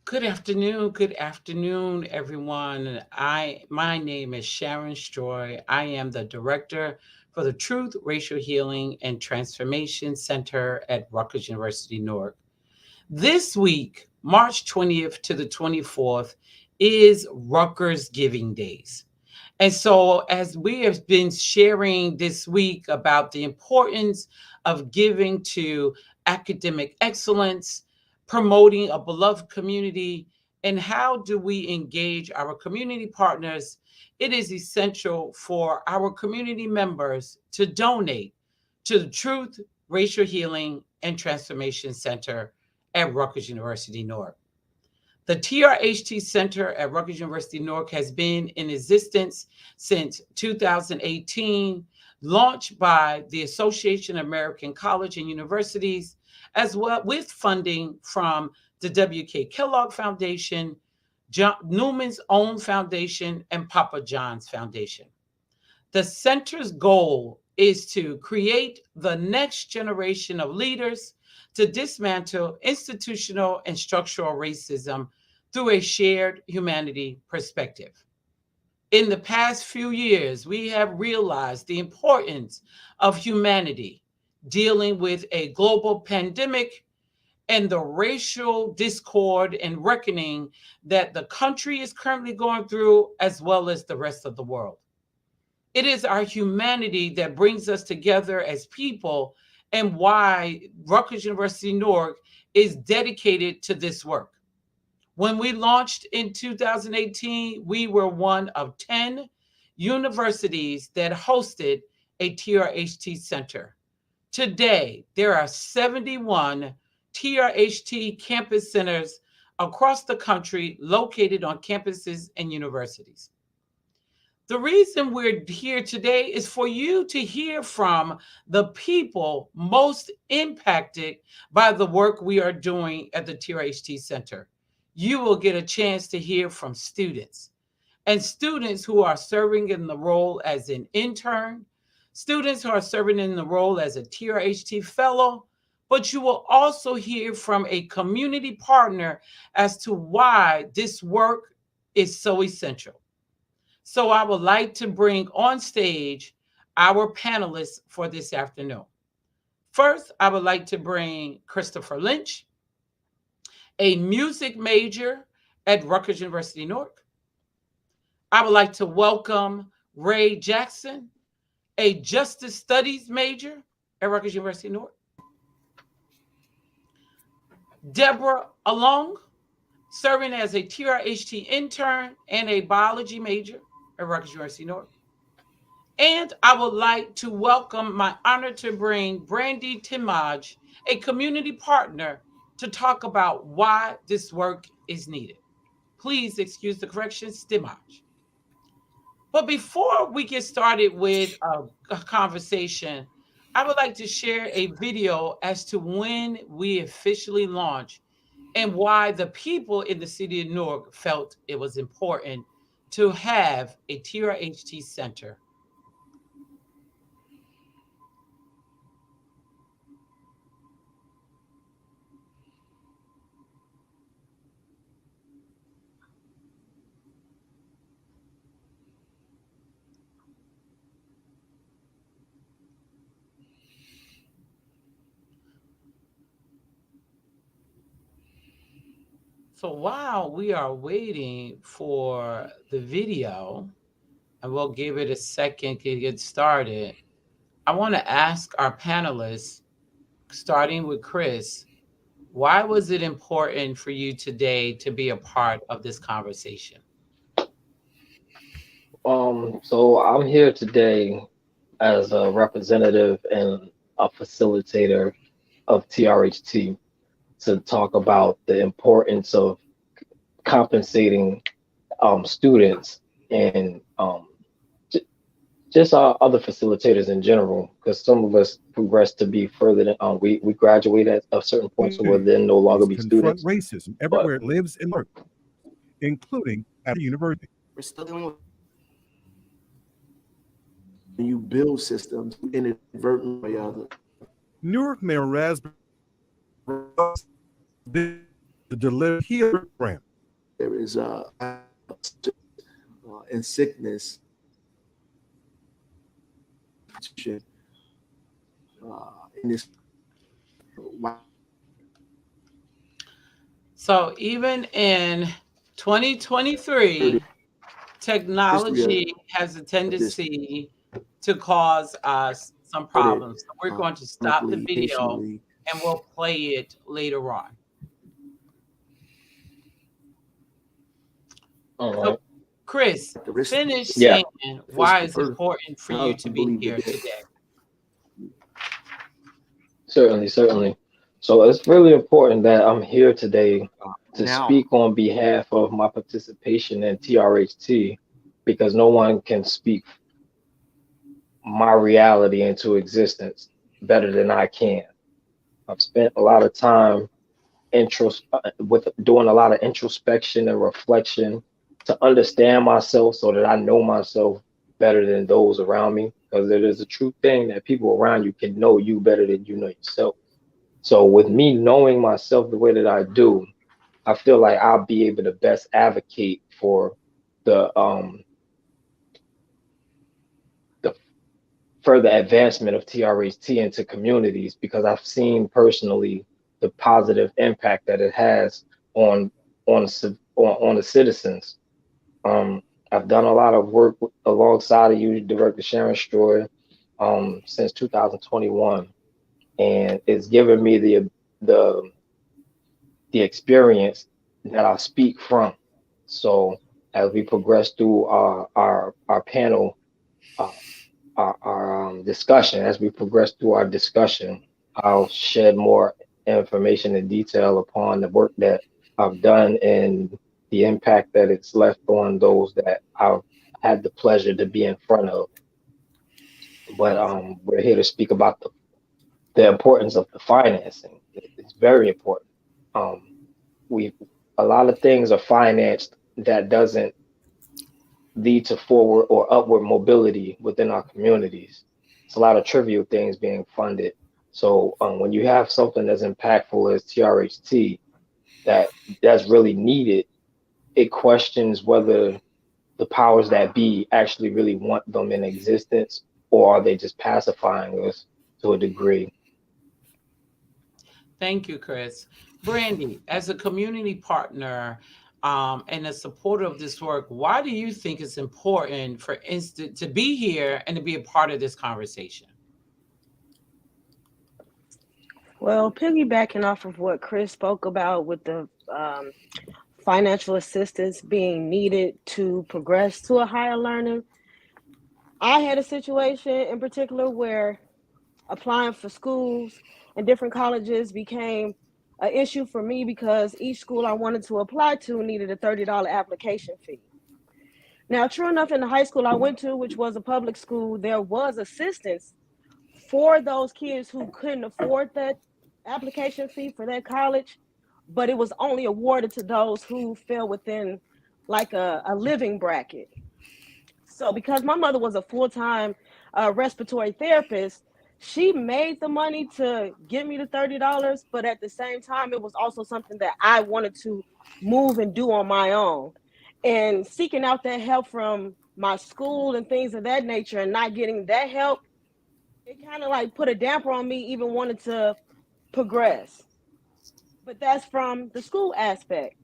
Good afternoon, everyone. My name is Sharon Stroy. I am the director for the Truth, Racial Healing, and Transformation Center at Rutgers University Newark. This week, March 20th to the 24th, is Rutgers Giving Days. And so, as we have been sharing this week about the importance of giving to academic excellence, promoting a beloved community, and how do we engage our community partners, it is essential for our community members to donate to the Truth, Racial Healing, and Transformation Center at Rutgers University Newark. The TRHT Center at Rutgers University Newark has been in existence since 2018, launched by the Association of American College and Universities, as well with funding from the W.K. Kellogg Foundation, John Newman's Own Foundation, and Papa John's Foundation. The center's goal is to create the next generation of leaders to dismantle institutional and structural racism through a shared humanity perspective. In the past few years, we have realized the importance of humanity dealing with a global pandemic and the racial discord and reckoning that the country is currently going through, as well as the rest of the world. It is our humanity that brings us together as people, and why Rutgers University Newark is dedicated to this work. When we launched in 2018, we were one of 10 universities that hosted a TRHT center. Today, there are 71 TRHT campus centers across the country located on campuses and universities. The reason we're here today is for you to hear from the people most impacted by the work we are doing at the TRHT Center. You will get a chance to hear from students, and students who are serving in the role as an intern, students who are serving in the role as a TRHT fellow, but you will also hear from a community partner as to why this work is so essential. So I would like to bring on stage our panelists for this afternoon. First, I would like to bring Christopher Lynch, a music major at Rutgers University Newark. I would like to welcome Ray Jackson, a justice studies major at Rutgers University Newark. Deborah Along, serving as a TRHT intern and a biology major at Rutgers University Newark. And I would like to welcome my honor to bring Brandy Timaj, a community partner, to talk about why this work is needed. Please excuse the correction, Stimaj. But before we get started with a conversation, I would like to share a video as to when we officially launched and why the people in the city of Newark felt it was important to have a TRHT center. So while we are waiting for the video, and we'll give it a second to get started, I want to ask our panelists, starting with Chris, why was it important for you today to be a part of this conversation? So I'm here today as a representative and a facilitator of TRHT to talk about the importance of compensating students and j- just other facilitators in general, because some of us progress to be further than we graduate at a certain point, so we'll then no longer be Confront students. racism But everywhere it lives and lurks, including at the university. We're still dealing with you build systems inadvertently or other. Newark Mayor Raspberry The Deliver Healer Program. There is in sickness, in this So even in 2023, history technology has a of this tendency to cause us some started problems. So we're going to stop the chronically, video intentionally. and we'll play it later on. All So, right. Chris, finish Characteristics Yeah, saying of why physical it's person. important for you I to be believe here that today. certainly, certainly. So it's really important that I'm here today to now speak on behalf of my participation in TRHT because no one can speak my reality into existence better than I can. I've spent a lot of time with doing a lot of introspection and reflection to understand myself so that I know myself better than those around me. Because it is a true thing that people around you can know you better than you know yourself. So with me knowing myself the way that I do, I feel like I'll be able to best advocate for the the further advancement of TRHT into communities because I've seen personally the positive impact that it has on on the citizens. Um, I've done a lot of work alongside of you, Director Sharon Stroy, since 2021, and it's given me the the experience that I speak from. So as we progress through our panel, uh, our discussion, as we progress through our discussion, I'll shed more information and detail upon the work that I've done and the impact that it's left on those that I've had the pleasure to be in front of. But Awesome. we're here to speak about the importance of the financing. It's very important. Um, we A lot of things are financed that doesn't lead to forward or upward mobility within our communities. It's a lot of trivial things being funded. So when you have something as impactful as TRHT that's really needed, it questions whether the powers that be actually really want them in existence, or are they just pacifying us to a degree? Thank you, Chris. Brandy, as a community partner and a supporter of this work, why do you think it's important, for instance, to be here and to be a part of this conversation? Well, piggybacking off of what Chris spoke about with the financial assistance being needed to progress to a higher learning, I had a situation in particular where applying for schools and different colleges became an issue for me because each school I wanted to apply to needed a $30 application fee. Now, true enough, in the high school I went to, which was a public school, there was assistance for those kids who couldn't afford that application fee for their college, but it was only awarded to those who fell within like a living bracket. So, because my mother was a full time respiratory therapist, she made the money to give me the $30, but at the same time, it was also something that I wanted to move and do on my own. And seeking out that help from my school and things of that nature and not getting that help, it kind of like put a damper on me even wanting to progress. But that's from the school aspect.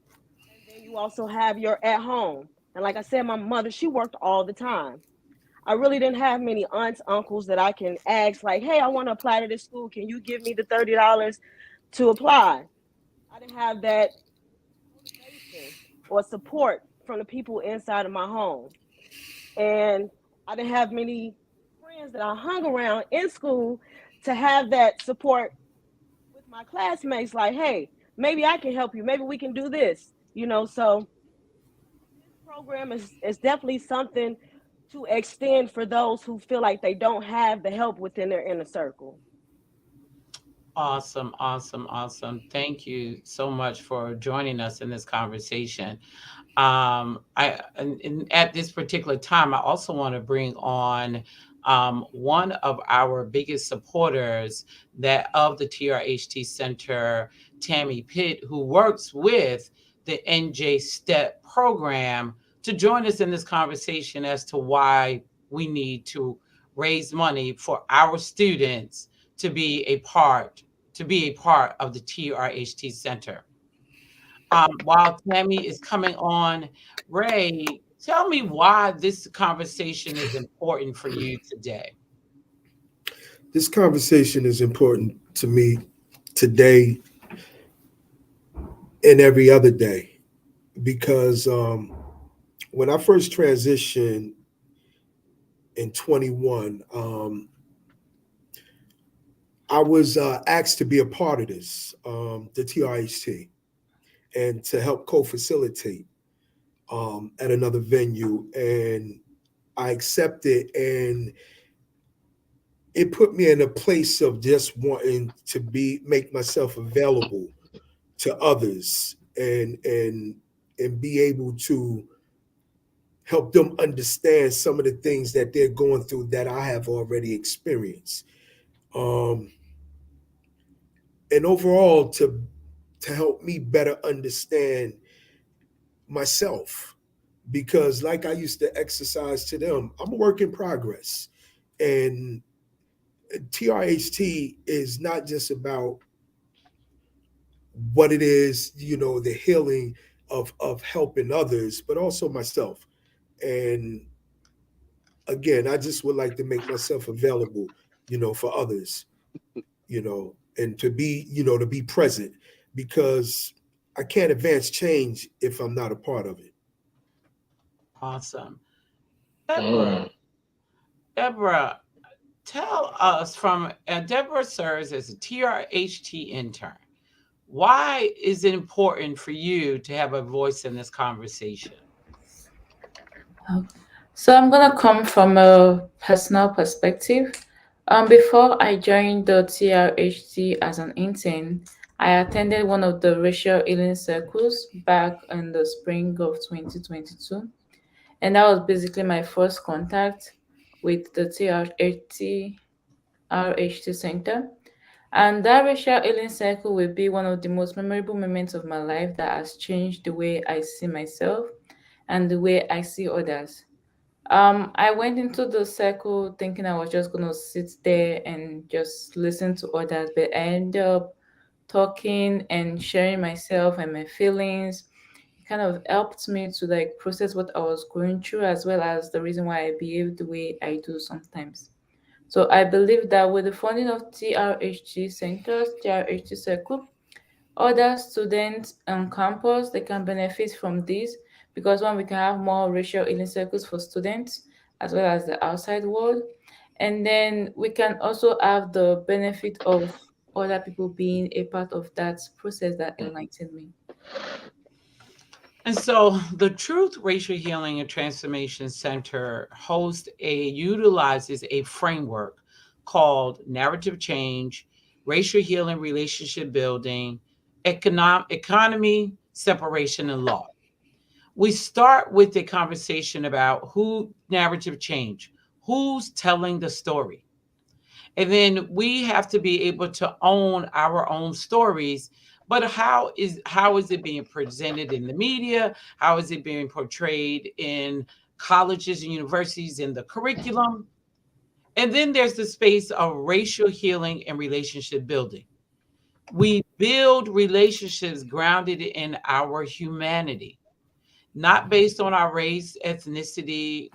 And then you also have your at home. And like I said, my mother, she worked all the time. I really didn't have many aunts, uncles that I can ask, like, hey, I want to apply to this school. Can you give me the $30 to apply? I didn't have that motivation or support from the people inside of my home. And I didn't have many friends that I hung around in school to have that support with my classmates, like, hey, maybe I can help you. Maybe we can do this, So this program is definitely something to extend for those who feel like they don't have the help within their inner circle. Awesome, awesome, awesome. Thank you so much for joining us in this conversation. And at this particular time, I also want to bring on one of our biggest supporters that of the TRHT Center, Tammy Pitt, who works with the NJ STEP program, to join us in this conversation as to why we need to raise money for our students to be a part of the TRHT Center. While Tammy is coming on, Ray, tell me why this conversation is important for you today. This conversation is important to me today and every other day because when I first transitioned in 21, I was asked to be a part of this, the TRHT, and to help co-facilitate at another venue. And I accepted, and it put me in a place of just wanting to make myself available to others and be able to help them understand some of the things that they're going through that I have already experienced. Um, and overall to help me better understand myself, because like I used to exercise to them, I'm a work in progress. And TRHT is not just about what it is, the healing of helping others, but also myself. And again, I just would like to make myself available, for others, and to be present, because I can't advance change if I'm not a part of it. Awesome. Deborah, Mm. Deborah, tell us from Deborah serves as a TRHT intern. Why is it important for you to have a voice in this conversation? Oh, so I'm gonna come from a personal perspective. Before I joined the TRHT as an intern, I attended one of the racial healing circles back in the spring of 2022, and that was basically my first contact with the TRHT Center. And that racial healing circle will be one of the most memorable moments of my life that has changed the way I see myself and the way I see others. I went into the circle thinking I was just gonna sit there and just listen to others, but I ended up talking and sharing myself and my feelings. It kind of helped me to like process what I was going through, as well as the reason why I behave the way I do sometimes. So I believe that with the funding of TRHG centers, TRHG circle, other students on campus, they can benefit from this, because one, we can have more racial healing circles for students as well as the outside world. And then we can also have the benefit of other people being a part of that process that enlightened me. And so the Truth Racial Healing and Transformation Center utilizes a framework called narrative change, racial healing, relationship building, economy, separation, and law. We start with the conversation about who narrative change, who's telling the story. And then we have to be able to own our own stories. But how is it being presented in the media? How is it being portrayed in colleges and universities in the curriculum? And then there's the space of racial healing and relationship building. We build relationships grounded in our humanity, not based on our race, ethnicity,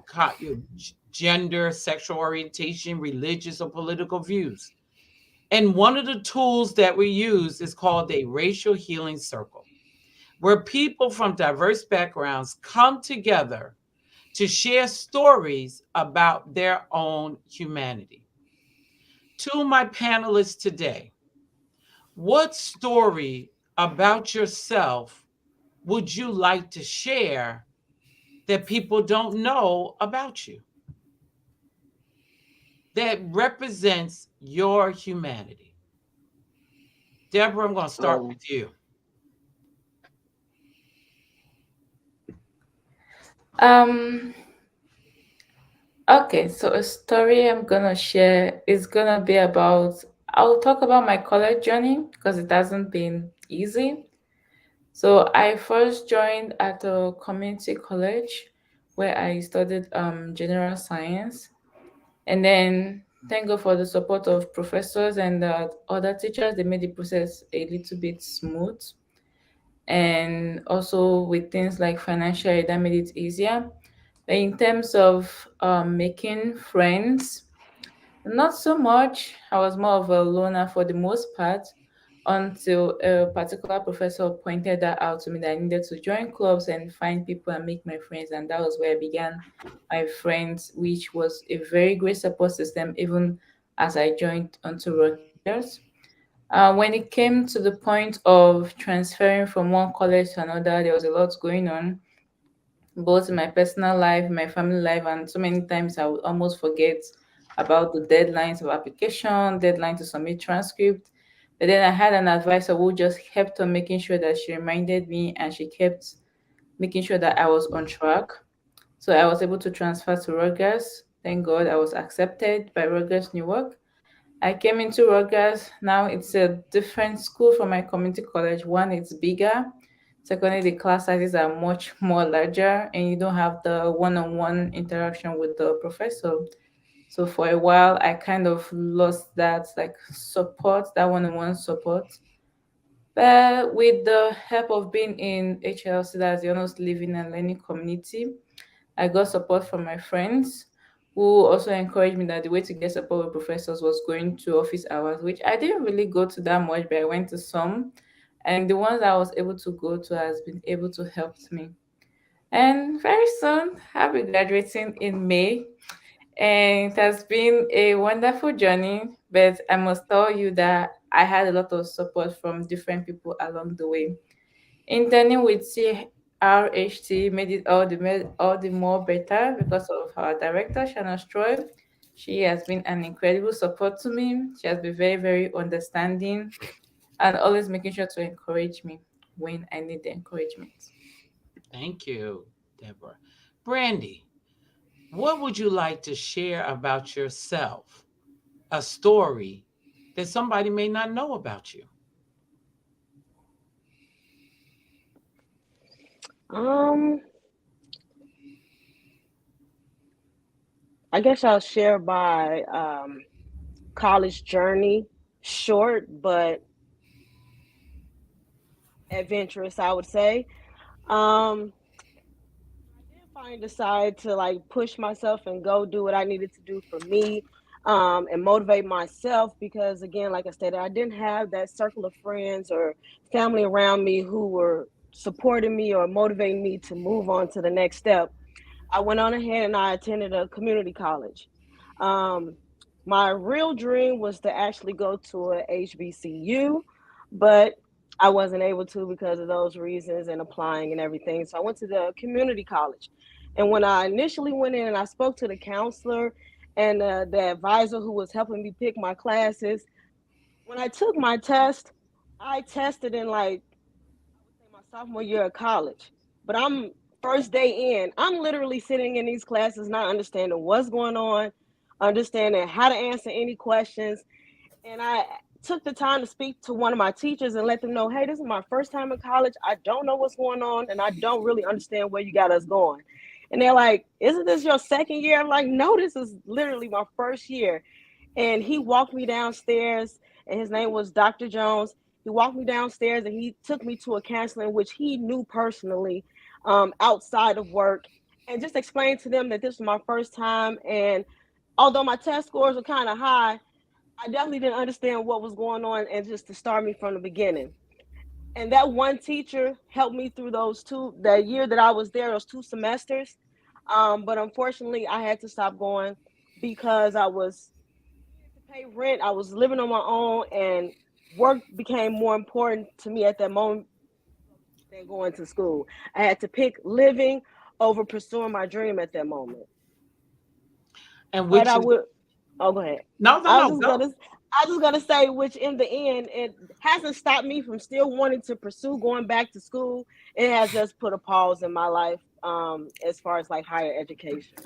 gender, sexual orientation, religious or political views. And one of the tools that we use is called a racial healing circle, where people from diverse backgrounds come together to share stories about their own humanity. To my panelists today, what story about yourself would you like to share that people don't know about you, that represents your humanity? Deborah, I'm going to start Um, with you. Um, Okay, so a story I'm gonna share is gonna be about, I'll talk about my college journey because it hasn't been easy. So I first joined at a community college where I studied general science, and then thank God for the support of professors and other teachers, they made the process a little bit smooth. And also with things like financial aid, that made it easier. But in terms of making friends, not so much. I was more of a loner for the most part until a particular professor pointed that out to me that I needed to join clubs and find people and make my friends. And that was where I began my friends, which was a very great support system, even as I joined onto Rutgers. When it came to the point of transferring from one college to another, there was a lot going on both in my personal life, my family life, and so many times I would almost forget about the deadlines of application, deadline to submit transcript. But then I had an advisor who just kept on making sure that she reminded me and she kept making sure that I was on track. So I was able to transfer to Rutgers. Thank God I was accepted by Rutgers Newark. I came into Rutgers. Now it's a different school from my community college. One, it's bigger. Secondly, the class sizes are much more larger and you don't have the one-on-one interaction with the professor. So for a while, I kind of lost that like support, that one-on-one support. But with the help of being in HLC, that's the Honest Living and Learning Community, I got support from my friends who also encouraged me that the way to get support with professors was going to office hours, which I didn't really go to that much, but I went to some. And the ones I was able to go to has been able to help me. And very soon, I'll be graduating in May. And it has been a wonderful journey, but I must tell you that I had a lot of support from different people along the way. Interning with CRHT made it all the more better because of our director, Shannon Stroy. She has been an incredible support to me. She has been very, very understanding and always making sure to encourage me when I need the encouragement. Thank you, Deborah. Brandy, what would you like to share about yourself? A story that somebody may not know about you. Um, I guess I'll share my college journey, short but adventurous, I would say. Um, I did finally decide to like push myself and go do what I needed to do for me, and motivate myself because again, like I stated, I didn't have that circle of friends or family around me who were supporting me or motivating me to move on to the next step. I went on ahead and I attended a community college. Um, my real dream was to actually go to a HBCU, but I wasn't able to because of those reasons and applying and everything. So I went to the community college. And when I initially went in and I spoke to the counselor and the advisor who was helping me pick my classes, when I took my test, I tested in like I would say my sophomore year of college. But I'm first day in, I'm literally sitting in these classes not understanding what's going on, understanding how to answer any questions. And I took the time to speak to one of my teachers and let them know, hey, this is my first time in college. I don't know what's going on and I don't really understand where you got us going. And they're like, isn't this your second year? I'm like, no, this is literally my first year. And he walked me downstairs, and his name was Dr. Jones. He walked me downstairs and he took me to a counselor which he knew personally, outside of work, and just explained to them that this was my first time. And although my test scores were kind of high, I definitely didn't understand what was going on, and just to start me from the beginning. And that one teacher helped me through that year that I was there, those 2 semesters. But unfortunately, I had to stop going because I was to pay rent. I was living on my own, and work became more important to me at that moment than going to school. I had to pick living over pursuing my dream at that moment. And But which I is would. Oh, go ahead. no, no, I was no, just go. gonna. I was just gonna say, which in the end, it hasn't stopped me from still wanting to pursue going back to school. It has just put a pause in my life, as far as like higher education.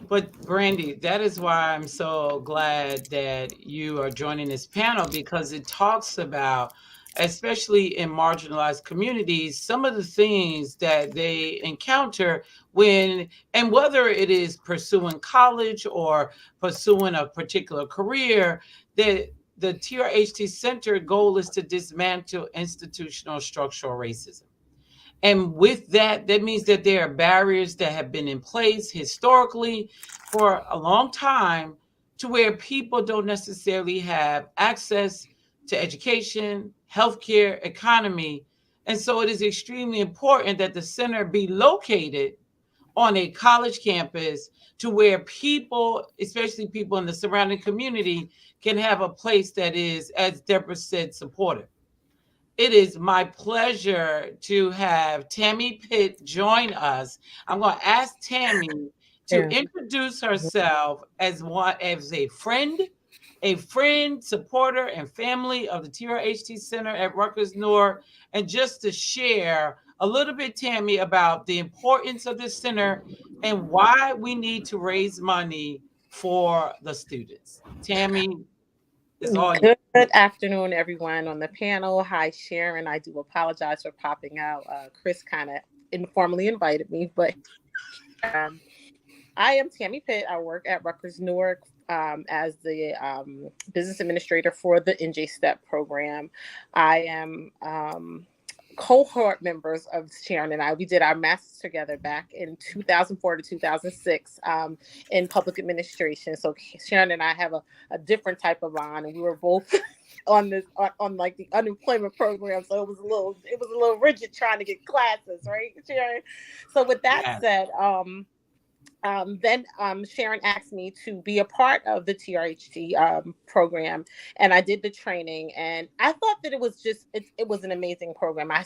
But Brandy, that is why I'm so glad that you are joining this panel, because it talks about, especially in marginalized communities, some of the things that they encounter when, and whether it is pursuing college or pursuing a particular career, that the TRHT Center goal is to dismantle institutional structural racism. And with that, that means that there are barriers that have been in place historically for a long time to where people don't necessarily have access to education, healthcare, economy. And so it is extremely important that the center be located on a college campus to where people, especially people in the surrounding community, can have a place that is, as Deborah said, supportive. It is my pleasure to have Tammy Pitt join us. I'm going to ask Tammy to Yeah. introduce herself as a friend, supporter, and family of the TRHT Center at Rutgers North, and just to share a little bit, Tammy, about the importance of this center and why we need to raise money for the students. Tammy, it's all you. Good afternoon, everyone on the panel. Hi, Sharon. I do apologize for popping out. Chris kind of informally invited me, but I am Tammy Pitt. I work at Rutgers Newark as the business administrator for the NJ STEP program. I am cohort members of Sharon and I. We did our master's together back in 2004 to 2006 in public administration. So Sharon and I have a different type of bond, and we were both on this on like the unemployment program. So it was a little rigid trying to get classes, right, Sharon? So with that Yes. said, then Sharon asked me to be a part of the TRHT program, and I did the training. And I thought that it was an amazing program. I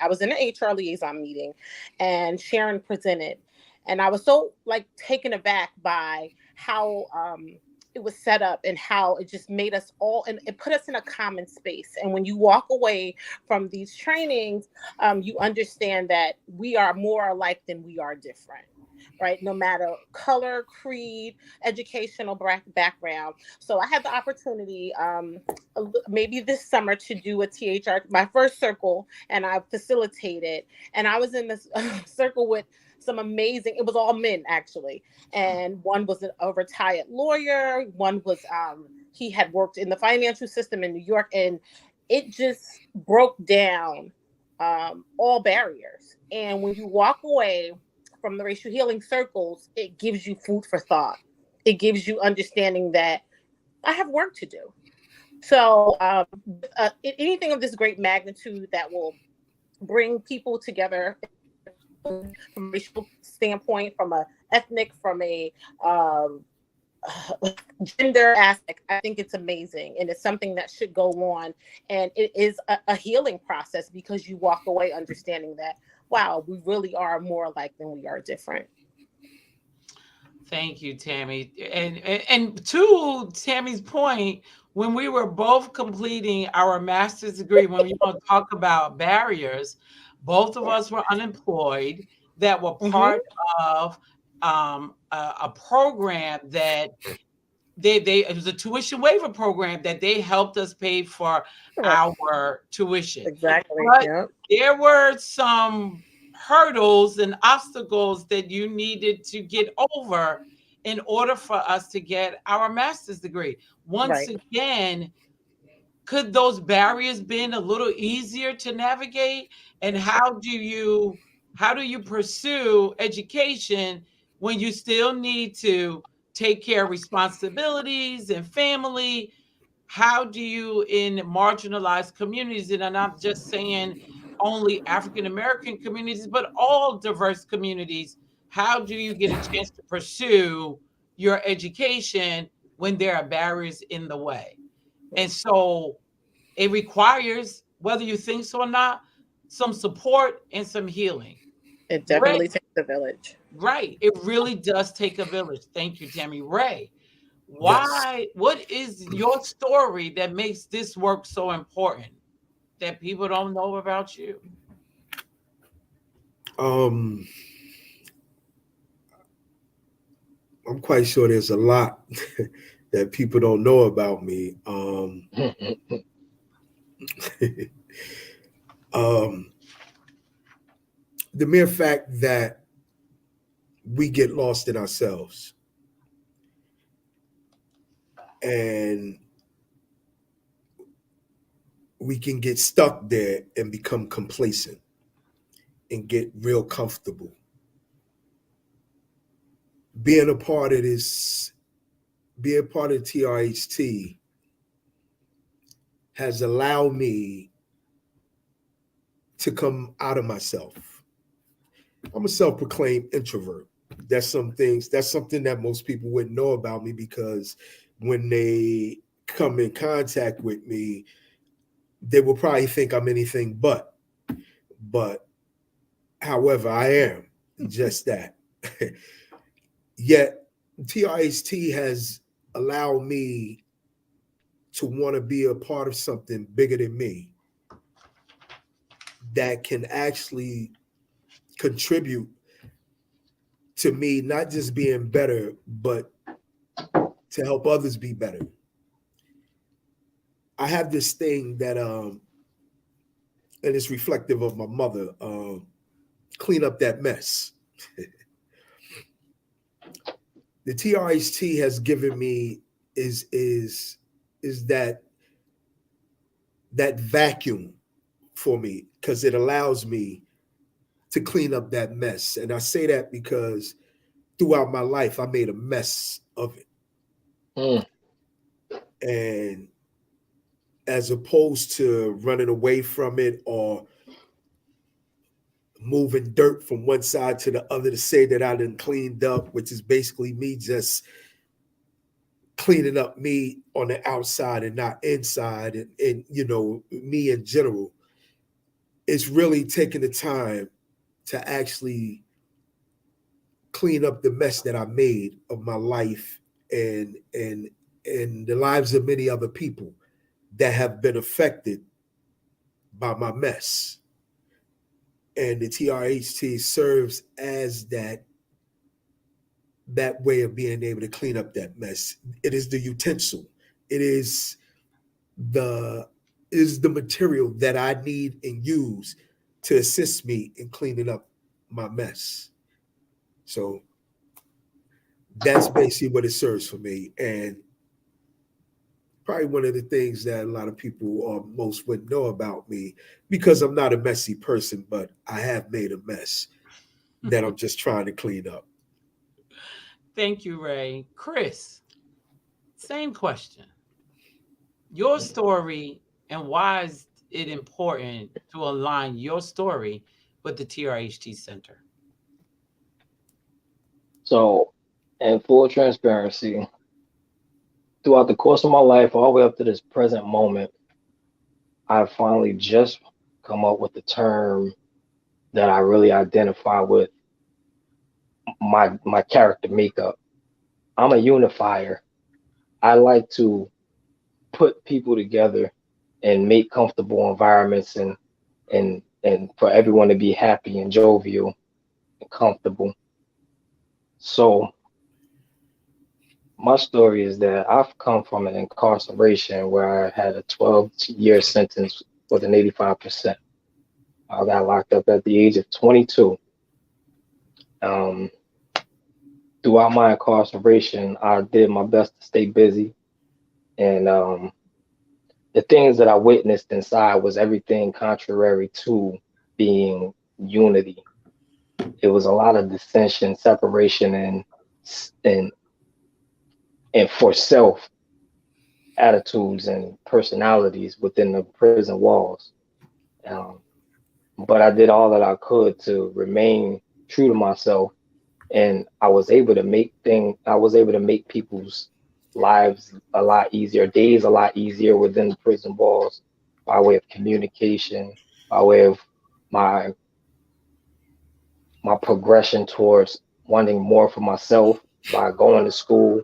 was in an HR liaison meeting, and Sharon presented, and I was so like taken aback by how it was set up and how it just made us all, and it put us in a common space. And when you walk away from these trainings, you understand that we are more alike than we are different, right? No matter color, creed, educational background. So I had the opportunity, maybe this summer, to do a THR, my first circle, and I facilitated. And I was in this circle with some amazing, it was all men actually. And one was a retired lawyer. One was, he had worked in the financial system in New York. And it just broke down all barriers. And when you walk away from the racial healing circles, it gives you food for thought. It gives you understanding that I have work to do. So anything of this great magnitude that will bring people together from a racial standpoint, from a ethnic, from a gender aspect, I think it's amazing, and it's something that should go on. And it is a healing process, because you walk away understanding that, wow, we really are more alike than we are different. Thank you, Tammy. And to Tammy's point, when we were both completing our master's degree, when we want to talk about barriers, both of us were unemployed that were Mm-hmm. part of a program that they it was a tuition waiver program that they helped us pay for Right. our tuition. Exactly. But Yeah. there were some hurdles and obstacles that you needed to get over in order for us to get our master's degree. Once Right. again, could those barriers been a little easier to navigate? And how do you pursue education when you still need to take care of responsibilities and family? How do you, in marginalized communities, and I'm not just saying only African American communities, but all diverse communities, how do you get a chance to pursue your education when there are barriers in the way? And so it requires, whether you think so or not, some support and some healing. It Ray, definitely takes a village. right. It really does take a village. Thank you, Tammy. Ray, Yes. what is your story that makes this work so important that people don't know about you? Um, I'm quite sure there's a lot that people don't know about me. Um, the mere fact that we get lost in ourselves and we can get stuck there and become complacent and get real comfortable. Being a part of this, being part of TRHT has allowed me to come out of myself. I'm a self-proclaimed introvert. That's something that most people wouldn't know about me, because when they come in contact with me, they will probably think I'm anything but. But however, I am just that. Yet TRHT has allowed me to want to be a part of something bigger than me that can actually contribute to me not just being better, but to help others be better. I have this thing that and it's reflective of my mother, clean up that mess. The TRHT has given me is that vacuum for me, because it allows me to clean up that mess. And I say that because throughout my life I made a mess of it. Mm. And as opposed to running away from it or moving dirt from one side to the other to say that I done cleaned up, which is basically me just cleaning up me on the outside and not inside, and me in general. It's really taking the time to actually clean up the mess that I made of my life and the lives of many other people that have been affected by my mess. And the TRHT serves as that way of being able to clean up that mess. It is the utensil. It the is the material that I need and use to assist me in cleaning up my mess. So that's basically what it serves for me. And probably one of the things that a lot of people most wouldn't know about me, because I'm not a messy person, but I have made a mess that I'm just trying to clean up. Thank you, Ray. Chris, same question. Your story, and why is it important to align your story with the TRHT Center? So, in full transparency, throughout the course of my life, all the way up to this present moment, I've finally just come up with the term that I really identify with my character makeup. I'm a unifier. I like to put people together and make comfortable environments and for everyone to be happy and jovial and comfortable. So my story is that I've come from an incarceration where I had a 12-year sentence with an 85%. I got locked up at the age of 22. Um, Throughout my incarceration, I did my best to stay busy, and the things that I witnessed inside was everything contrary to being unity. It was a lot of dissension, separation, and and for self attitudes and personalities within the prison walls. Um, but I did all that I could to remain true to myself, and I was able to make people's lives a lot easier, days a lot easier within the prison walls, by way of communication, by way of my my progression towards wanting more for myself. By going to school,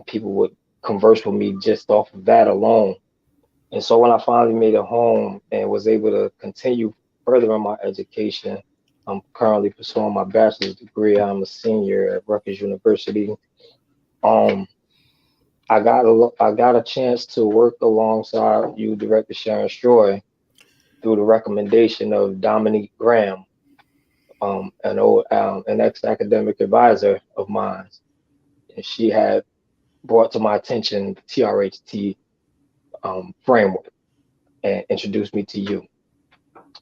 people would converse with me just off of that alone. And so when I finally made it home and was able to continue furthering my education, I'm currently pursuing my bachelor's degree. I'm a senior at Rutgers University. Um, I got a chance to work alongside you, Director Sharon Stroy, through the recommendation of Dominique Graham, an ex-academic advisor of mine, and she had brought to my attention the TRHT framework and introduced me to you.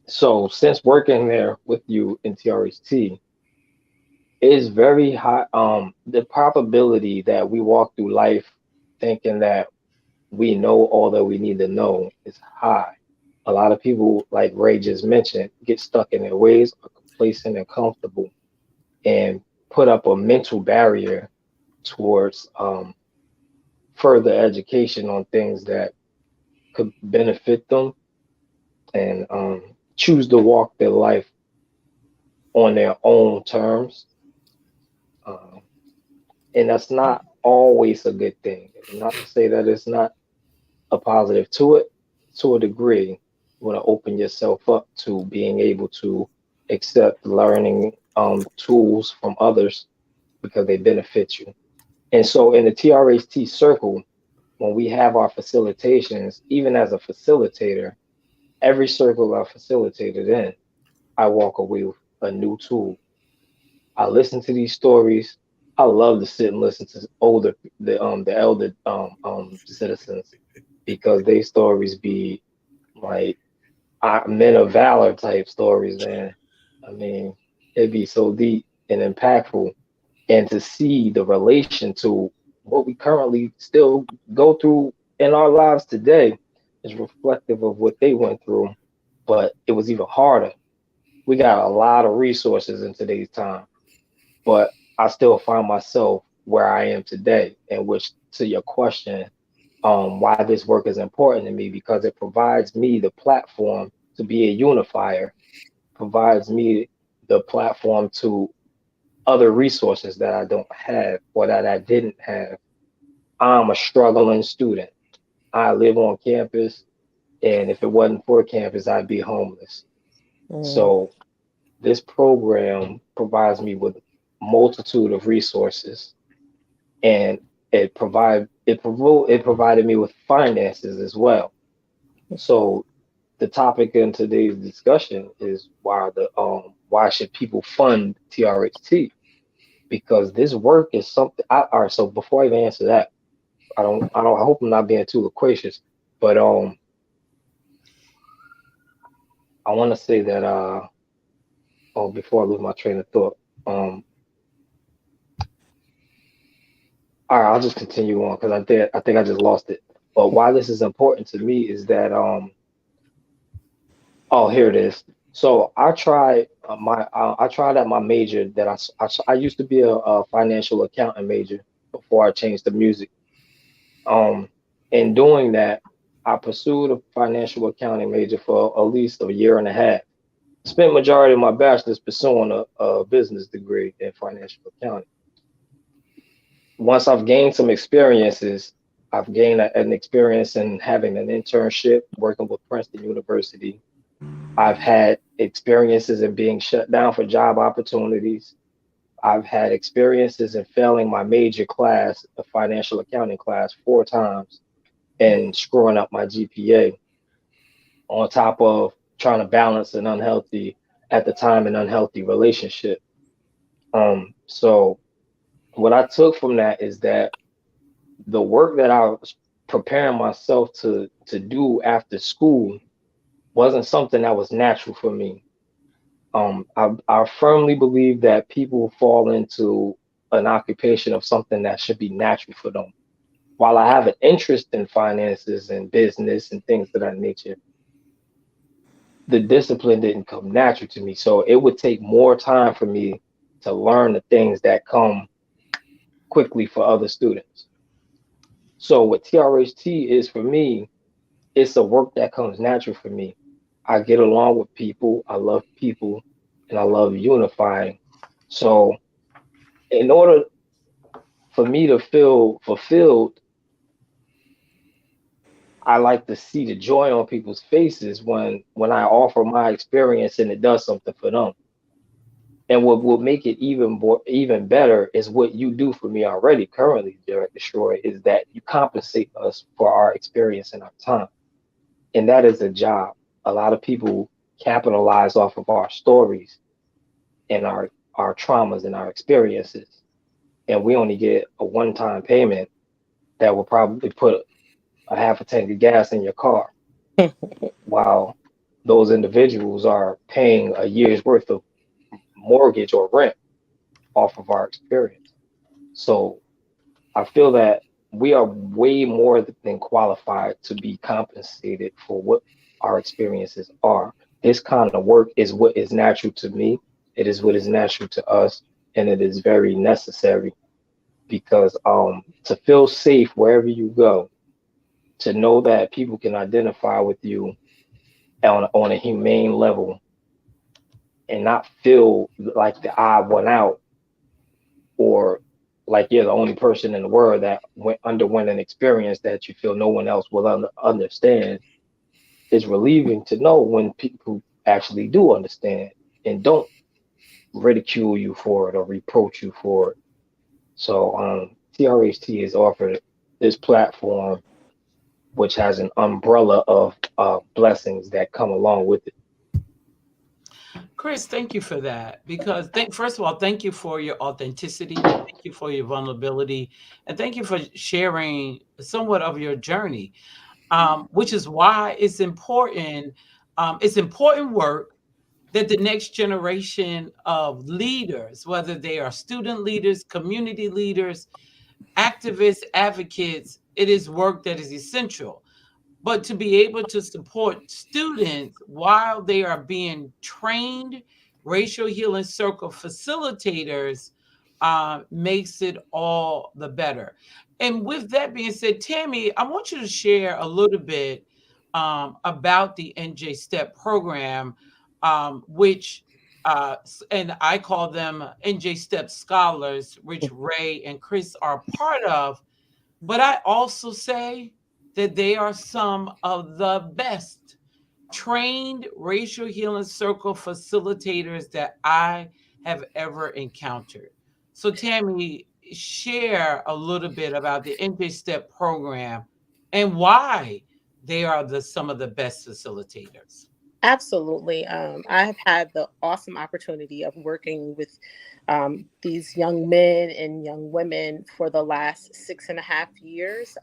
So since working there with you in TRHT, it is very high. The probability that we walk through life thinking that we know all that we need to know is high. A lot of people, like Ray just mentioned, get stuck in their ways, are complacent and comfortable, and put up a mental barrier towards further education on things that could benefit them, and choose to walk their life on their own terms. Um, and that's not always a good thing. Not to say that it's not a positive to it. To a degree, you want to open yourself up to being able to accept learning tools from others because they benefit you. And so in the TRHT circle, when we have our facilitations, even as a facilitator, every circle I facilitated in, I walk away with a new tool. I listen to these stories. I love to sit and listen to the elder citizens because they stories be like men of valor type stories, man. I mean, it'd be so deep and impactful, and to see the relation to what we currently still go through in our lives today is reflective of what they went through, but it was even harder. We got a lot of resources in today's time, but I still find myself where I am today, and which to your question, why this work is important to me because it provides me the platform to be a unifier, provides me the platform to other resources that I don't have or that I didn't have. I'm a struggling student. I live on campus, and if it wasn't for campus, I'd be homeless. Mm. So this program provides me with multitude of resources, and it provided me with finances as well. So the topic in today's discussion is why should people fund TRHT? Because this work is something. All right. So before I even answer that, I hope I'm not being too loquacious, but I want to say that before I lose my train of thought, um all right, I'll just continue on because I think I just lost it. But why this is important to me is that oh, here it is. So I tried out my major that I used to be a financial accounting major before I changed to music. Um, in doing that, I pursued a financial accounting major for at least a year and a half. Spent majority of my bachelor's pursuing a business degree in financial accounting. Once I've gained some experiences, I've gained an experience in having an internship working with Princeton University. I've had experiences in being shut down for job opportunities. I've had experiences in failing my major class, a financial accounting class, 4 times and screwing up my GPA on top of trying to balance at the time, an unhealthy relationship. So what I took from that is that the work that I was preparing myself to do after school wasn't something that was natural for me. I firmly believe that people fall into an occupation of something that should be natural for them. While I have an interest in finances and business and things of that nature, the discipline didn't come natural to me. So it would take more time for me to learn the things that come quickly for other students. So what TRHT is for me, it's a work that comes natural for me. I get along with people, I love people, and I love unifying. So in order for me to feel fulfilled, I like to see the joy on people's faces when I offer my experience and it does something for them. And what will make it even better is what you do for me already currently, Director Shroy, is that you compensate us for our experience and our time. And that is a job. A lot of people capitalize off of our stories and our traumas and our experiences. And we only get a one-time payment that will probably put a half a tank of gas in your car, while those individuals are paying a year's worth of mortgage or rent off of our experience. So I feel that we are way more than qualified to be compensated for what our experiences are. This kind of work is what is natural to me. It is what is natural to us, and it is very necessary because to feel safe wherever you go, to know that people can identify with you on a humane level and not feel like the odd one out, or like you're the only person in the world that underwent an experience that you feel no one else will understand, is relieving to know when people actually do understand and don't ridicule you for it or reproach you for it. So TRHT has offered this platform, which has an umbrella of blessings that come along with it. Chris, thank you for that. Because first of all, thank you for your authenticity. Thank you for your vulnerability, and thank you for sharing somewhat of your journey. Which is why it's important. It's important work that the next generation of leaders, whether they are student leaders, community leaders, activists, advocates, it is work that is essential. But to be able to support students while they are being trained racial healing circle facilitators makes it all the better. And with that being said, Tammy, I want you to share a little bit about the NJ STEP program, which and I call them NJ STEP scholars, which Ray and Chris are part of. But I also say that they are some of the best trained racial healing circle facilitators that I have ever encountered. So, Tammy, share a little bit about the NJ Step program and why they are some of the best facilitators. Absolutely. I have had the awesome opportunity of working with these young men and young women for the last 6.5 years.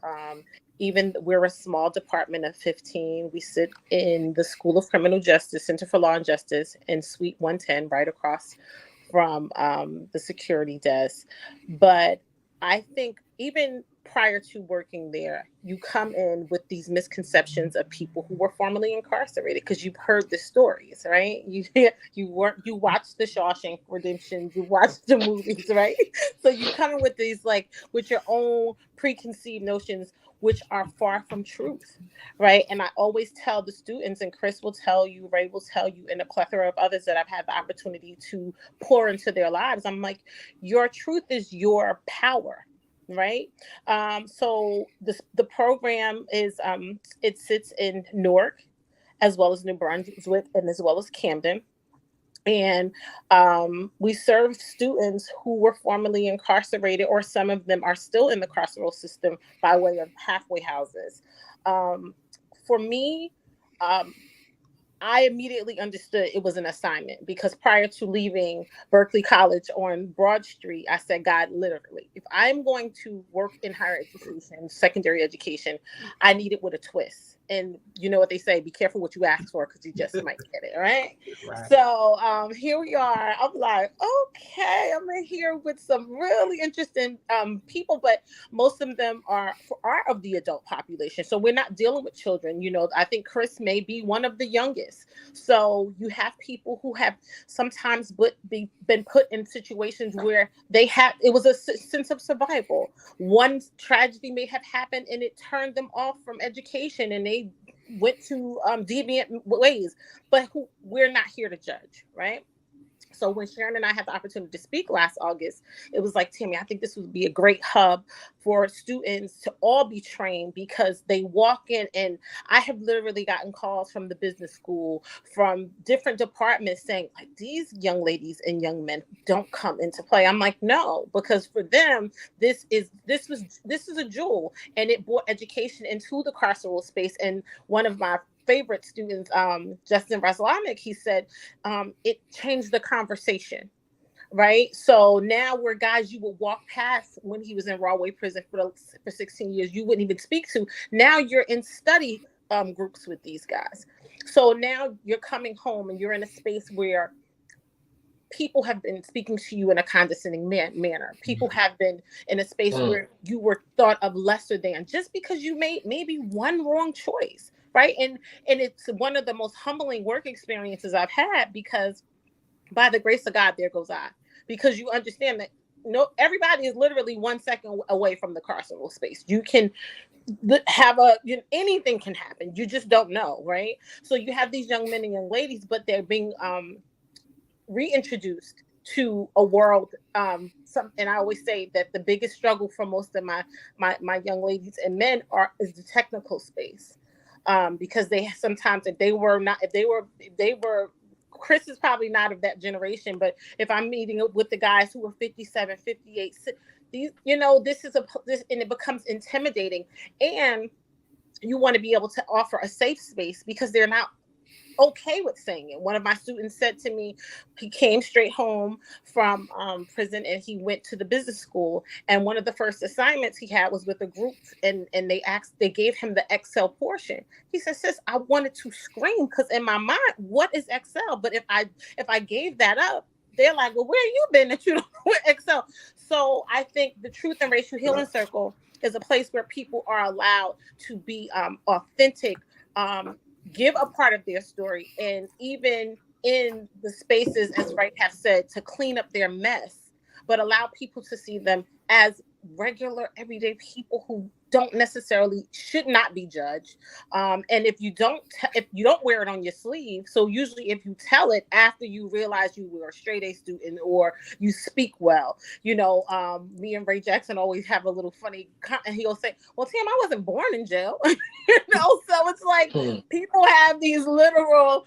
Even we're a small department of 15. We sit in the School of Criminal Justice, Center for Law and Justice, in Suite 110, right across from the security desk. But I think even prior to working there, you come in with these misconceptions of people who were formerly incarcerated because you've heard the stories, right? You watched the Shawshank Redemption, you watched the movies, right? So you come in with these like with your own preconceived notions, which are far from truth, right? And I always tell the students, and Chris will tell you, Ray will tell you, and a plethora of others that I've had the opportunity to pour into their lives. I'm like, your truth is your power, right? So the program is it sits in Newark as well as New Brunswick and as well as Camden. And we serve students who were formerly incarcerated, or some of them are still in the carceral system by way of halfway houses. Um, for me, um, I immediately understood it was an assignment because prior to leaving Berkeley College on Broad Street, I said, God, literally, if I'm going to work in higher education, secondary education, I need it with a twist. And you know what they say, be careful what you ask for because you just might get it, right? Right. So here we are. I'm like, okay, I'm in here with some really interesting people, but most of them are of the adult population. So we're not dealing with children. You know, I think Chris may be one of the youngest. So you have people who have sometimes been put in situations where it was a sense of survival. One tragedy may have happened and it turned them off from education and they went to deviant ways, but we're not here to judge, right? So when Sharon and I had the opportunity to speak last August, it was like, Tammy, I think this would be a great hub for students to all be trained, because they walk in, and I have literally gotten calls from the business school, from different departments saying, like, these young ladies and young men don't come into play. I'm like, no, because for them, this is a jewel, and it brought education into the carceral space. And one of my favorite students, Justin Raslamic, he said, it changed the conversation, right? So now we're guys you would walk past when he was in Rahway prison for 16 years, you wouldn't even speak to. Now you're in study groups with these guys. So now you're coming home and you're in a space where people have been speaking to you in a condescending manner. People have been in a space where you were thought of lesser than, just because you made maybe one wrong choice, right? And it's one of the most humbling work experiences I've had, because by the grace of God, there goes I. Because you understand that everybody is literally 1 second away from the carceral space. You can have anything can happen. You just don't know, right? So you have these young men and young ladies, but they're being reintroduced to a world. And I always say that the biggest struggle for most of my young ladies and men is the technical space, because they sometimes, if they were Chris is probably not of that generation, but if I'm meeting with the guys who are 57, 58, these, and it becomes intimidating, and you want to be able to offer a safe space, because they're not okay with saying it. One of my students said to me, he came straight home from prison, and he went to the business school, and one of the first assignments he had was with a group, and they gave him the Excel portion. He said, sis, I wanted to scream, because in my mind, what is Excel? But if I gave that up, they're like, well, where you been that you don't know Excel? So I think the Truth and Racial Healing Circle is a place where people are allowed to be authentic, give a part of their story, and even in the spaces, as Wright have said, to clean up their mess, but allow people to see them as regular, everyday people who should not be judged. And if you don't wear it on your sleeve, so usually if you tell it after you realize you were a straight A student or you speak well, me and Ray Jackson always have a little funny, and he'll say, well, Tim, I wasn't born in jail. So it's like people have these literal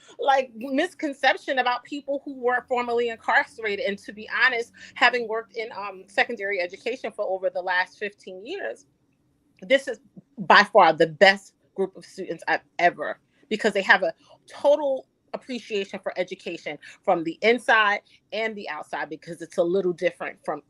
misconception about people who were formerly incarcerated. And to be honest, having worked in secondary education for over the last 15 years, this is by far the best group of students I've ever, because they have a total appreciation for education from the inside and the outside, because it's a little different from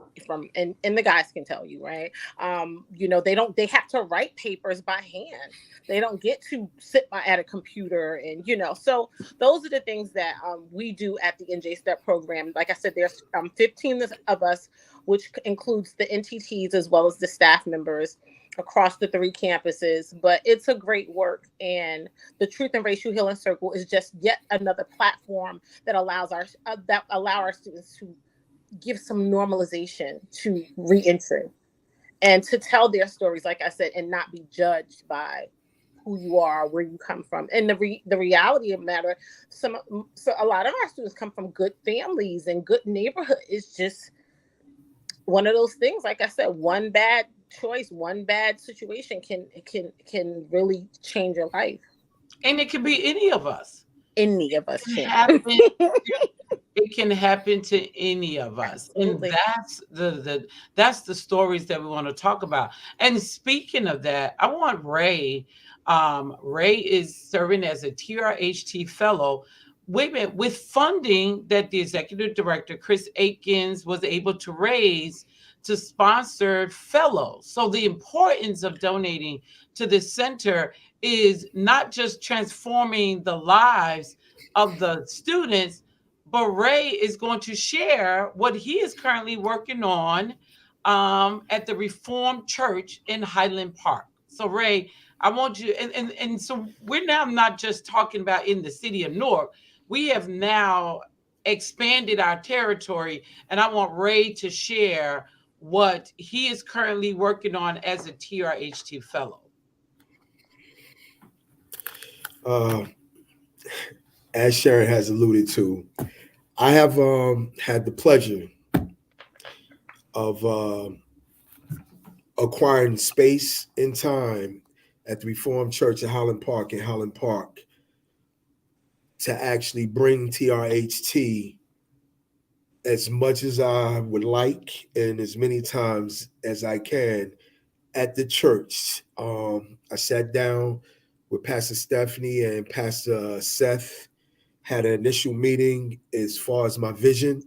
and the guys can tell you, right? They have to write papers by hand. They don't get to sit at a computer, and so those are the things that we do at the NJ Step program. Like I said, there's 15 of us, which includes the NTTs as well as the staff members across the 3 campuses. But it's a great work, and the Truth and Racial Healing Circle is just yet another platform that allow our students to give some normalization to reentry and to tell their stories, like I said, and not be judged by who you are, where you come from. And the reality of the matter, so a lot of our students come from good families and good neighborhood. It's just one of those things. Like I said, one bad choice, one bad situation can really change your life. And it can be any of us. Any of us can. It can happen to any of us. Absolutely. And that's the stories that we want to talk about. And speaking of that, I want Ray. Ray is serving as a TRHT fellow. Wait a minute, with funding that the executive director, Chris Aikens, was able to raise to sponsor fellows. So the importance of donating to this center is not just transforming the lives of the students, but Ray is going to share what he is currently working on at the Reformed Church in Highland Park. So Ray, I want you, and so we're now not just talking about in the city of Newark. We have now expanded our territory, and I want Ray to share what he is currently working on as a TRHT fellow. As Sharon has alluded to, I have had the pleasure of acquiring space and time at the Reformed Church of Highland Park in Highland Park to actually bring TRHT as much as I would like and as many times as I can at the church. I sat down with Pastor Stephanie and Pastor Seth, had an initial meeting as far as my vision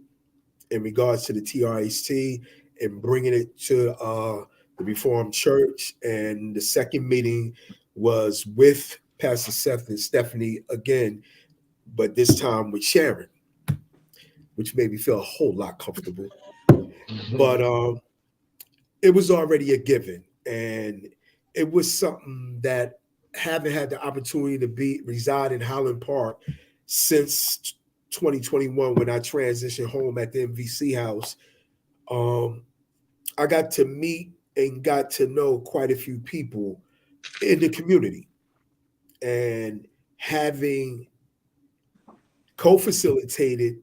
in regards to the TRHT and bringing it to the Reformed Church. And the second meeting was with Pastor Seth and Stephanie again, but this time with Sharon, which made me feel a whole lot comfortable. But it was already a given, and it was something that having had the opportunity to reside in Highland Park since 2021 when I transitioned home at the MVC house, I got to meet and got to know quite a few people in the community, and having co-facilitated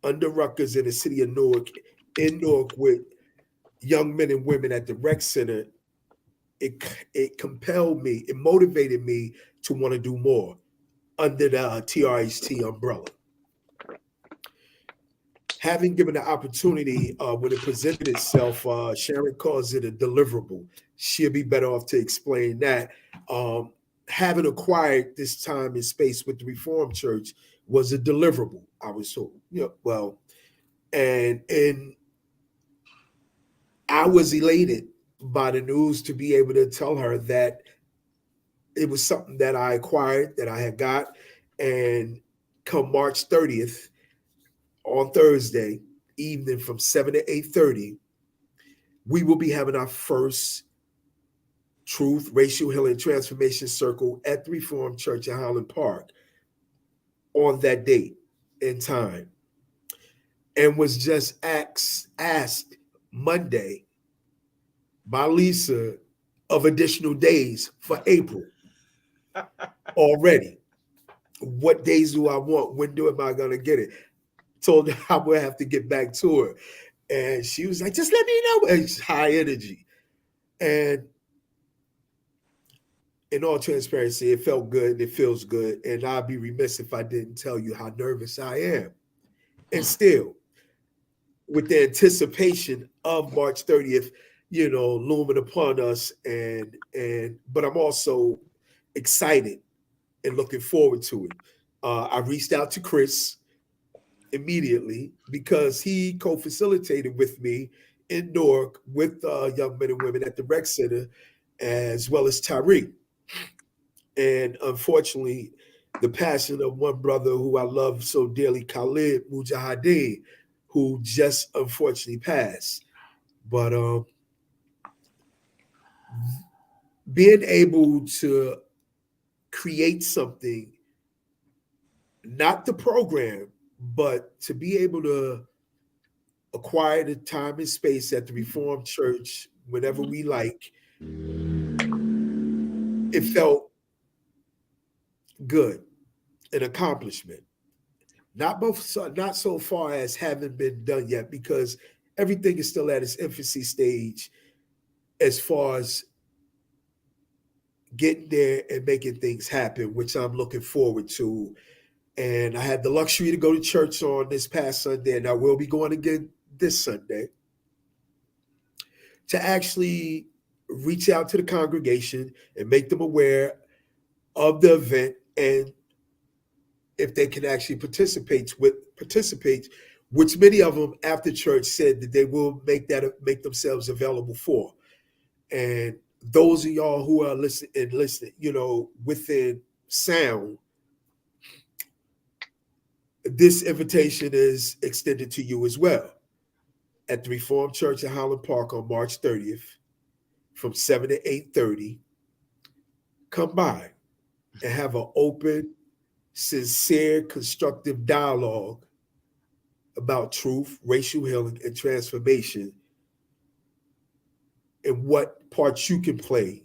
under Rutgers in the city of Newark, in Newark with young men and women at the rec center, it compelled me, it motivated me to want to do more under the TRHT umbrella. Having given the opportunity when it presented itself, Sharon calls it a deliverable. She'll be better off to explain that. Having acquired this time and space with the Reformed Church was a deliverable, I was told. Well, and I was elated by the news to be able to tell her that it was something that I acquired, that I had got, and come March 30th, on Thursday evening from 7 to 8:30, we will be having our first Truth, Racial Healing, Transformation Circle at the Reformed Church in Highland Park on that date and time. And was just asked Monday by Lisa of additional days for April already. What days do I want? When am I going to get it? Told her I would have to get back to her. And she was like, just let me know. And it's high energy. And in all transparency, it felt good and it feels good. And I'd be remiss if I didn't tell you how nervous I am. And still, with the anticipation of March 30th, looming upon us, but I'm also excited and looking forward to it. I reached out to Chris immediately because he co-facilitated with me in Newark with young men and women at the rec center, as well as Tyreek. And unfortunately, the passing of one brother who I love so dearly, Khalid Mujahideen, who just unfortunately passed. But being able to create something, not the program, but to be able to acquire the time and space at the Reformed Church whenever we like, it felt good, an accomplishment. Not so far as having been done yet, because everything is still at its infancy stage as far as getting there and making things happen, which I'm looking forward to. And I had the luxury to go to church on this past Sunday, and I will be going again this Sunday, to actually reach out to the congregation and make them aware of the event, and if they can actually participate, which many of them after church said that they will make themselves available for. And those of y'all who are listening, within sound, this invitation is extended to you as well at the Reformed Church in Highland Park on March 30th from 7 to 8:30. Come by and have an open, sincere, constructive dialogue about truth, racial healing, and transformation, and what parts you can play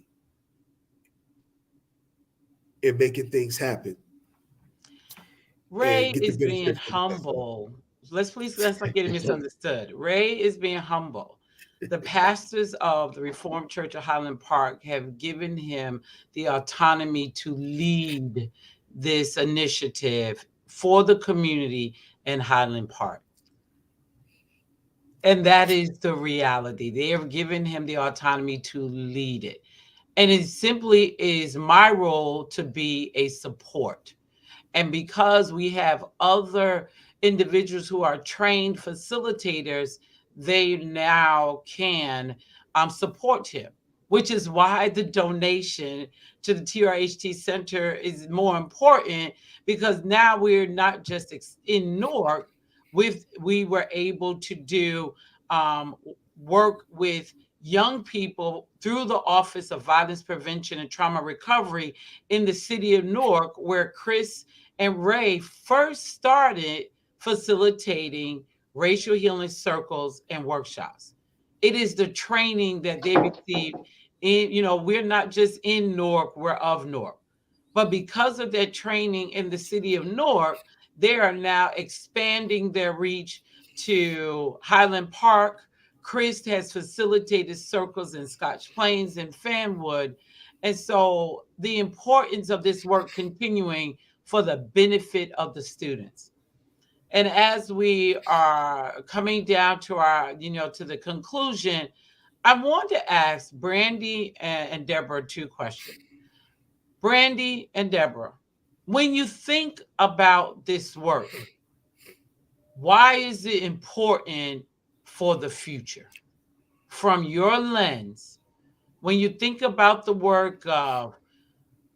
in making things happen. and Ray get the is being benefit from it. That's all. humble. Let's not get it misunderstood. Ray is being humble. The pastors of the Reformed Church of Highland Park have given him the autonomy to lead this initiative for the community in Highland Park. And that is the reality. They have given him the autonomy to lead it. And it simply is my role to be a support. And because we have other individuals who are trained facilitators, they now can support him, which is why the donation to the TRHT Center is more important, because now we're not just in Newark. We were able to do um, work with young people through the Office of Violence Prevention and Trauma Recovery in the city of Newark, where Chris and Ray first started facilitating racial healing circles and workshops. It is the training that they received. We're not just in Newark, we're of Newark. But because of their training in the city of Newark, they are now expanding their reach to Highland Park. Chris has facilitated circles in Scotch Plains and Fanwood. And so the importance of this work continuing for the benefit of the students. And as we are coming down to to the conclusion, I want to ask Brandy and Deborah two questions. Brandy and Deborah, when you think about this work, why is it important for the future? From your lens, when you think about the work of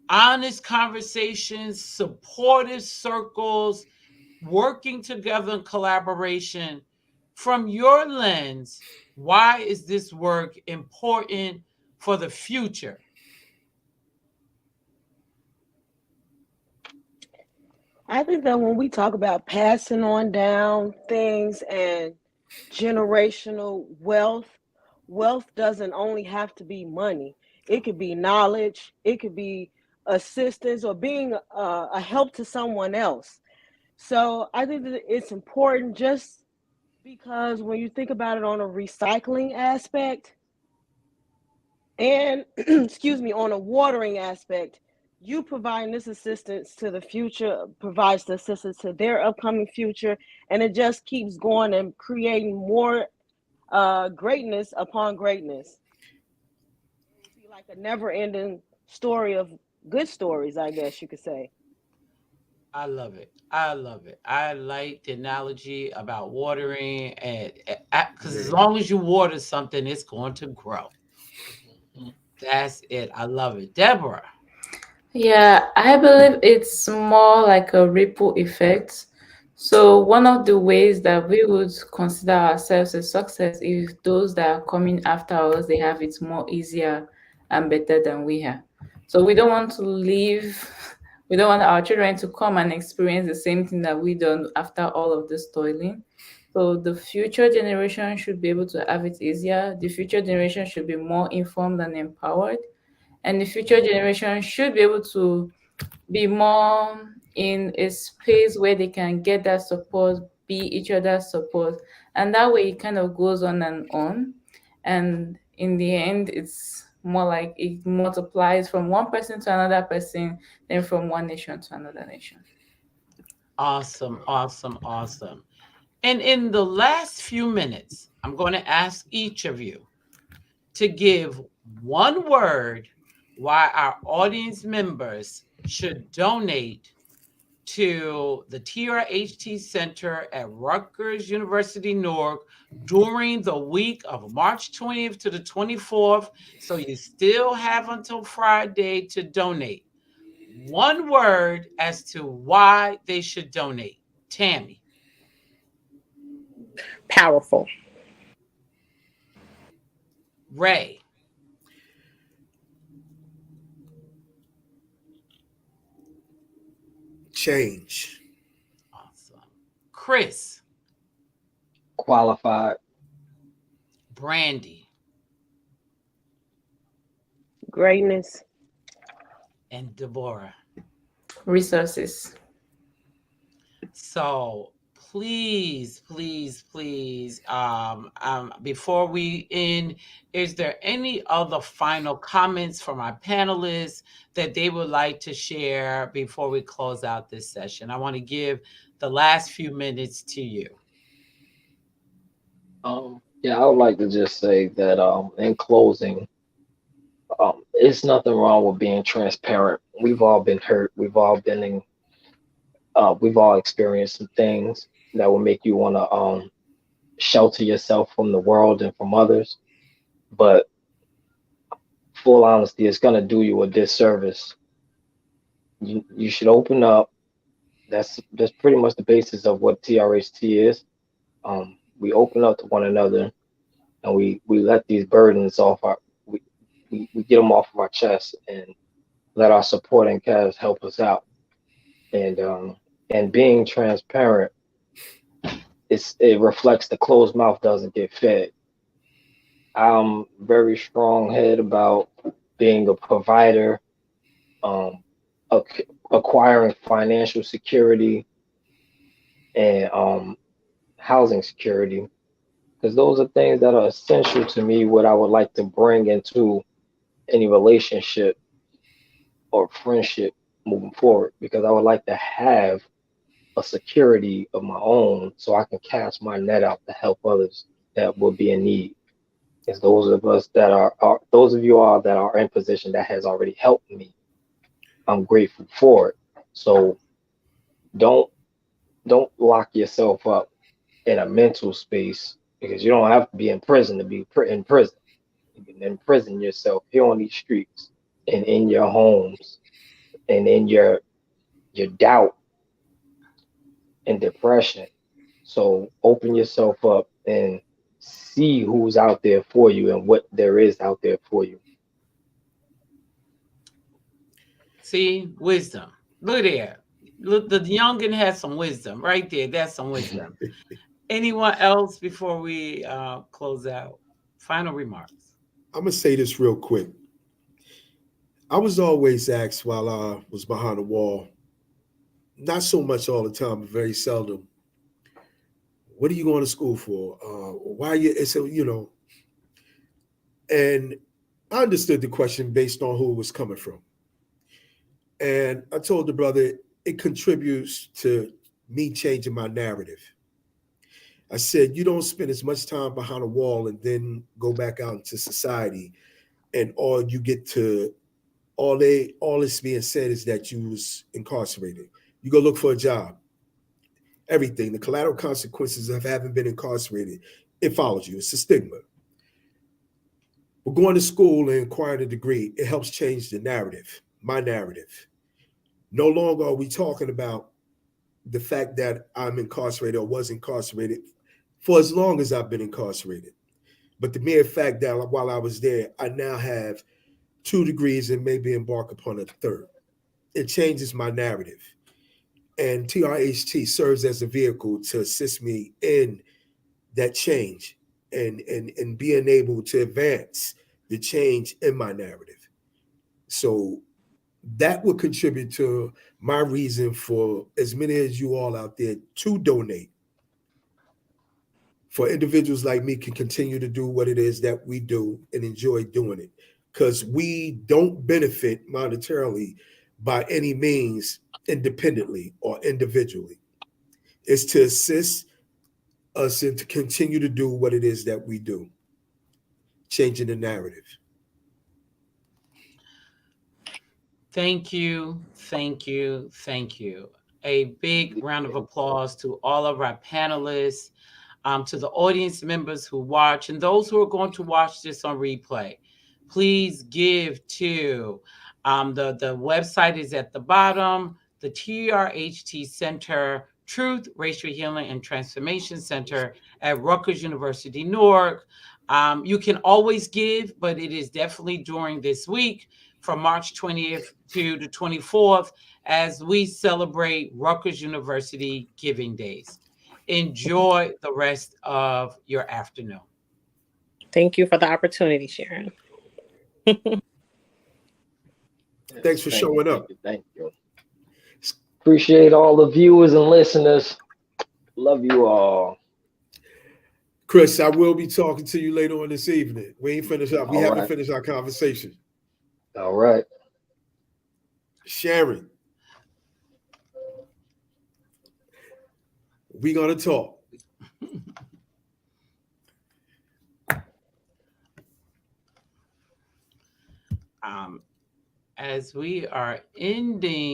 honest conversations, supportive circles, working together in collaboration, from your lens, why is this work important for the future? I think that when we talk about passing on down things and generational wealth, wealth doesn't only have to be money. It could be knowledge, it could be assistance, or being a help to someone else. So I think that it's important just because when you think about it on a recycling aspect and, excuse me, on a watering aspect, you providing this assistance to the future provides the assistance to their upcoming future, and it just keeps going and creating more greatness upon greatness. It would be like a never-ending story of good stories, I guess you could say. I love it. I love it. I like the analogy about watering, and because as Yeah. long as you water something, it's going to grow. That's it. I love it. Deborah. Yeah, I believe it's more like a ripple effect. So, one of the ways that we would consider ourselves a success is those that are coming after us, they have it more easier and better than we have. So, we don't want to leave, we don't want our children to come and experience the same thing that we done after all of this toiling. So, the future generation should be able to have it easier. The future generation should be more informed and empowered, and the future generation should be able to be more in a space where they can get that support, be each other's support, and that way it kind of goes on and on. And in the end, it's more like it multiplies from one person to another person, then from one nation to another nation. Awesome. Awesome. Awesome. And in the last few minutes, I'm going to ask each of you to give one word why our audience members should donate to the TRHT Center at Rutgers University Newark during the week of March 20th to the 24th. So you still have until Friday to donate. One word as to why they should donate. Tammy. Powerful. Ray. Change. Awesome. Chris. Qualified. Brandy. Greatness. And Deborah. Resources. So please, please, please, before we end, is there any other final comments from our panelists that they would like to share before we close out this session? I want to give the last few minutes to you. Yeah, I would like to just say that in closing, it's nothing wrong with being transparent. We've all been hurt. We've all experienced some things that will make you want to shelter yourself from the world and from others. But full honesty, it's gonna do you a disservice. You should open up. That's pretty much the basis of what TRHT is. We open up to one another, and we let these burdens off we get them off of our chest, and let our supporting cast help us out. And being transparent, it reflects the closed mouth doesn't get fed. I'm very strong head about being a provider, um, acquiring financial security and housing security, because those are things that are essential to me. What I would like to bring into any relationship or friendship moving forward, because I would like to have a security of my own so I can cast my net out to help others that will be in need. It's those of us that are those of you all that are in position that has already helped me. I'm grateful for it. So don't don't lock yourself up in a mental space, because you don't have to be in prison to be in prison. You can imprison yourself here on these streets and in your homes and in your doubt and depression. So open yourself up and see who's out there for you and what there is out there for you. See, wisdom. Look there. Look, the youngin has some wisdom right there. That's some wisdom. Anyone else before we close out? Final remarks. I'm gonna say this real quick. I was always asked while I was behind the wall, not so much all the time, but very seldom, what are you going to school for? Why are you? So and I understood the question based on who it was coming from. And I told the brother it contributes to me changing my narrative. I said, you don't spend as much time behind a wall and then go back out into society, and all you get to all that's being said is that you was incarcerated. You go look for a job. Everything, the collateral consequences of having been incarcerated, it follows you. It's a stigma. But going to school and acquiring a degree, it helps change the narrative, my narrative. No longer are we talking about the fact that I'm incarcerated or was incarcerated for as long as I've been incarcerated. But the mere fact that while I was there, I now have 2 degrees and maybe embark upon a third. It changes my narrative. And TRHT serves as a vehicle to assist me in that change and being able to advance the change in my narrative. So that would contribute to my reason for as many as you all out there to donate, for individuals like me can continue to do what it is that we do and enjoy doing it, because we don't benefit monetarily by any means independently or individually. It's to assist us and to continue to do what it is that we do, changing the narrative. Thank you, thank you, thank you. A big round of applause to all of our panelists, to the audience members who watch, and those who are going to watch this on replay. Please give to the website is at the bottom, the TRHT Center, Truth, Racial Healing, and Transformation Center at Rutgers University, Newark. You can always give, but it is definitely during this week from March 20th to the 24th as we celebrate Rutgers University Giving Days. Enjoy the rest of your afternoon. Thank you for the opportunity, Sharon. Thanks for Thank you, showing thank up. you, thank you. Appreciate all the viewers and listeners. Love you all. Chris, I will be talking to you later on this evening. We ain't finished up. We All haven't right. finished our conversation. All right. Sharon, we gonna talk. As we are ending